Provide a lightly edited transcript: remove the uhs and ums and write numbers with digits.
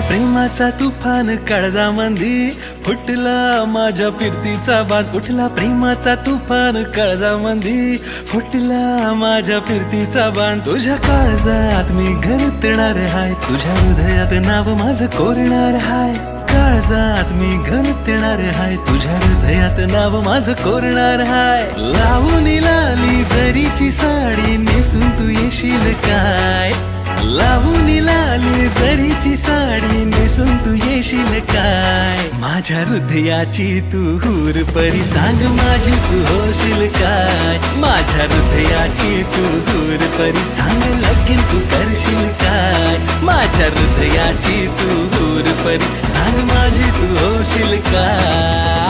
प्रेमाचा तुफान काळजामंदी फुटला, माझ्या फिरतीचा बांध उठला. प्रेमाचा तुफान काळजामंदी फुटला, माझ्या फिरतीचा बांध. तुझ्या काळजात मी घरतणार हाय, तुझ्या हृदयात नाव माझं कोरणार हाय. काळजात मी घरतणार हाय, तुझ्या हृदयात नाव माझं कोरणार हाय. लावून लाली जरीची साडी नेसून तू येशील काय? लावून लाली जरीची साडी नेसून तू येशील काय? माझ्या हृदयाची तू हूर परी सांग माझी तू होशील काय? माझ्या हृदयाची तू हूर परी सांग लगीन तू करशील काय? माझ्या हृदयाची तू हूर परी सांग माझी तू होशील काय?